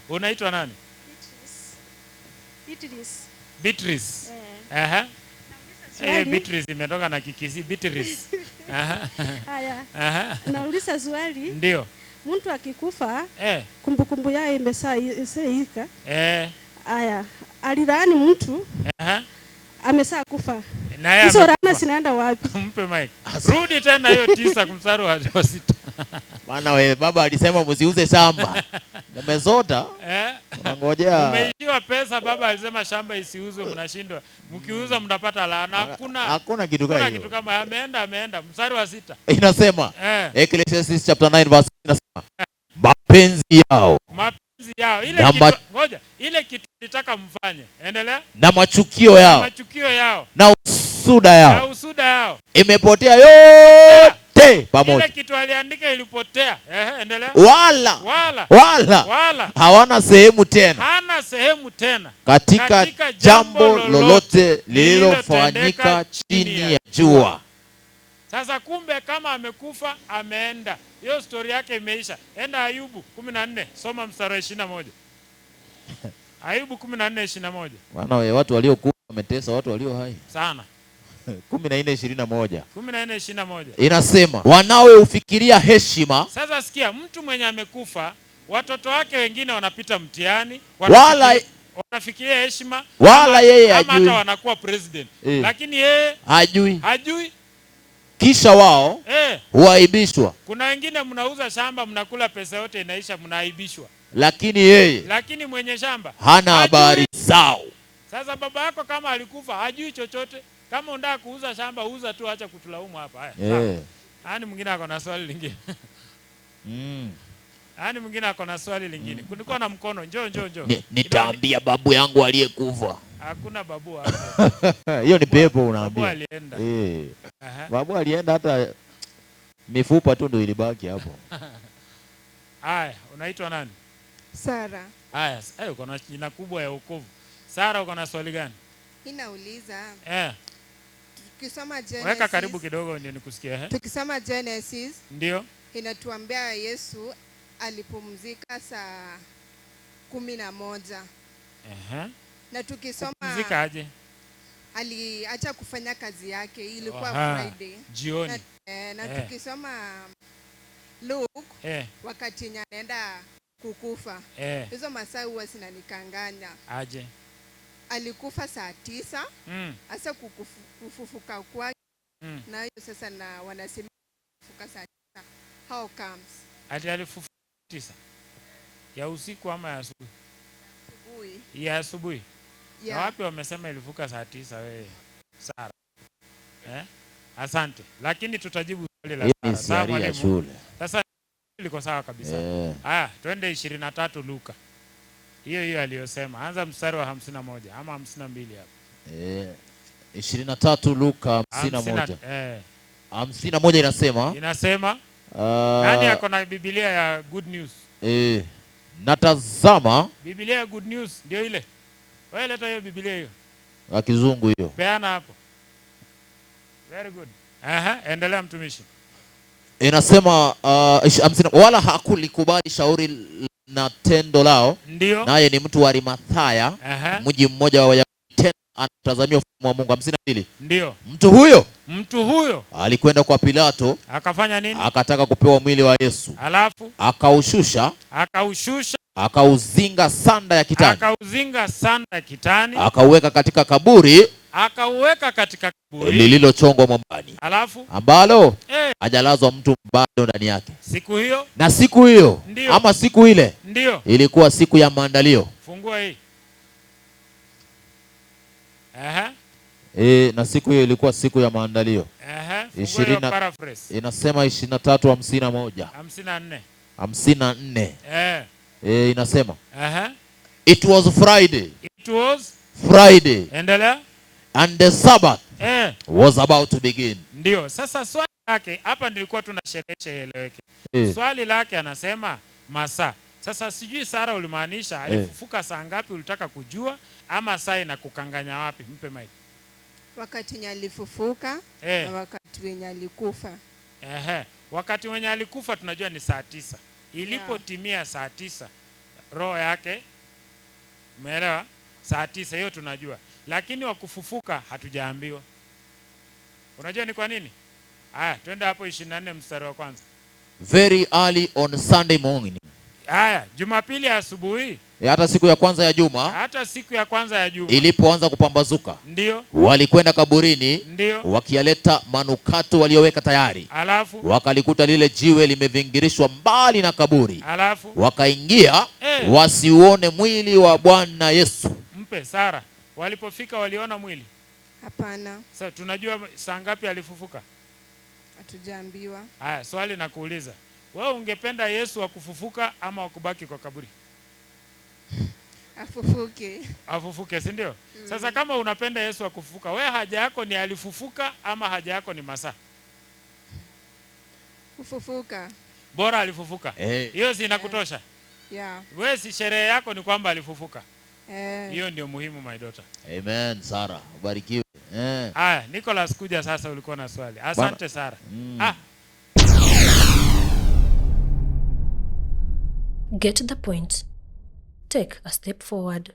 Unaitwa nani? Beatrice. Beatrice. Aha. Beatrice imetoka na Kikisi Beatrice. Aha. Haya. Aha. Nauliza swali. Ndio. Mtu akikufa kumbukumbu yake imesaika. Haya. Alilaani mtu. Amesaa kufa. Hizo laana zinaenda wapi? Mpe mic. Rudi tena hiyo 9 kumstari wa 6. Bwana wewe, baba alisema msiuze shamba. Umezota? Unangojea. Umeishiwa pesa, baba alisema shamba isiuzwe, mnashindwa. Mkiuza mtapata laana. Hakuna kitu kama hiyo. Kitu kama ameenda mstari wa 6. Inasema Ecclesiastes chapter 9 verse inasema mapenzi yao. Ile kitu nitaka mfanye. Endelea. Na machukio yao. Na usuda yao. Imepotea yote pamoja. Ile kitu aliandika ilipotea. Endelea. Wala. Hawana sehemu tena. Hana sehemu tena. Katika jambo lolote lililofanyika chini ya jua. Sasa kumbe kama amekufa ameenda. Hiyo story yake imeisha. Enda Ayubu 14, soma mstari wa 21. Ayubu 14:21. Bwana wewe, watu waliokufa wametesa watu walio hai sana. 14:21. 14:21. Inasema wanawe ufikiria heshima. Sasa sikia, mtu mwenye amekufa, watoto wake wengine wanapita mtihani, wanafikiria heshima, wala yeye hajui. Hata wanakuwa president. Lakini yeye hajui. Kisha wao huaibishwa. Kuna wengine mnauza shamba, mnakula pesa yote inaisha, mnaaibishwa. Lakini mwenye shamba hana habari zao. Sasa baba yako kama alikufa hajui chochote. Kama unataka kuuza shamba, uza tu, acha kutulaumu hapa. Haya. Yaani mwingine ako na swali lingine. Yaani mwingine ako na swali lingine. Kulikuwa na mkono, njoo. Nitaambia babu yangu aliyekufa. Hakuna babu hapo. Hiyo ni pepo unaambia. Babu alienda. Babu alienda, hata mifupa tu ndio ilibaki hapo. Haya, unaitwa nani? Sara. Haya, uko na jina kubwa ya wokovu. Sara, uko na swali gani? Ninauliza. Tukisoma Genesis. Weka karibu kidogo ndio nikusikie. Tukisoma Genesis. Ndio. Inatuambia Yesu alipumzika saa 11. Na tukisoma kupumzika aje? Aliacha kufanya kazi yake, ilikuwa Friday. Jioni. Na tukisoma Luke wakati anaenda kukufa. Hizo masaa huwa zinanikanganya. Aje? Alikufa saa 9. Asa kufufuka kwake. Na hiyo sasa na wanasema kufufuka saa 9. How comes? Ati alifufuka 9 ya usiku ama ya asubuhi? Ya asubuhi. Na wapi wamesema ilifuka saa 9 wewe Sara? Asante. Lakini tutajibu swali la Sara. Sasa liko sawa kabisa. Haya, twende 23 Luka. Hiyo aliyosema. Anza mstari wa 51 ama 52 hapo. 23 Luka 51. 51 inasema nani ako na Biblia ya Good News? Natazama. Biblia ya Good News ndio ile. Wewe leta hiyo Biblia hiyo. Ya kizungu hiyo. Peana hapo. Very good. Endelea mtumishi. Inasema wala hakulikubali shauri na tendo lao. Ndio. Naye ni mtu wa Arimathaya, mji mmoja wa Wayahudi, tena anatazamia ufalme wa Mungu. 52. Ndio. Mtu huyo alikwenda kwa Pilato. Akafanya nini? Akataka kupewa mwili wa Yesu. Alafu akaushusha. Akauzinga sanda ya kitani. Akauweka katika kaburi. Lililochongwa mwambani. Alafu ambalo hajalazwa mtu bado ndani yake. Siku hiyo ama siku ile ilikuwa siku ya maandalio. Fungua hii. Na siku hiyo ilikuwa siku ya maandalio. Inasema 23:51. 54. Inasema it was Friday. Endelea. And the Sabbath was about to begin. Ndio. Sasa swali lake hapa nilikuwa tunasherehesha eleweke. Swali lake anasema masaa. Sasa sijui Sara ulimaanisha alifufuka saa ngapi, ulitaka kujua, ama saa inakukanganya wapi? Mpe mic. Wakati alifufuka na wakati wenye alikufa. Wakati wenye alikufa tunajua ni saa 9. Ilipotimia saa 9 roho yake, umeelewa? Saa 9 hiyo tunajua, lakini wa kufufuka hatujaambiwa. Unajua ni kwa nini? Haya, twende hapo 24 mstari wa kwanza. Very early on Sunday morning. Haya, Jumapili asubuhi, hata siku ya kwanza ya juma, ilipoanza kupambazuka, ndio walikwenda kaburini, ndio wakiyaleta manukato walioweka tayari. Alafu wakalikuta lile jiwe limevingirishwa mbali na kaburi. Alafu wakaingia wasiuone mwili wa Bwana Yesu. Mpe Sara, walipofika waliona mwili? Hapana. Sasa tunajua saa ngapi alifufuka? Hatujaambiwa. Haya, swali nakuuliza. Wewe ungependa Yesu akufufuka ama wakubaki kwa kaburi? Afufuke, si ndio? Sasa kama unapenda Yesu akufufuka, wewe haja yako ni alifufuka ama haja yako ni masaa? Kufufuka. Bora alifufuka. Hiyo si inakutosha? Yeah. Wewe si sherehe yako ni kwamba alifufuka. Hiyo ndio muhimu, my daughter. Amen. Sara, ubarikiwe. Haya, Nicholas kuja sasa, ulikuwa na swali. Asante Sara. Get the point. Take a step forward.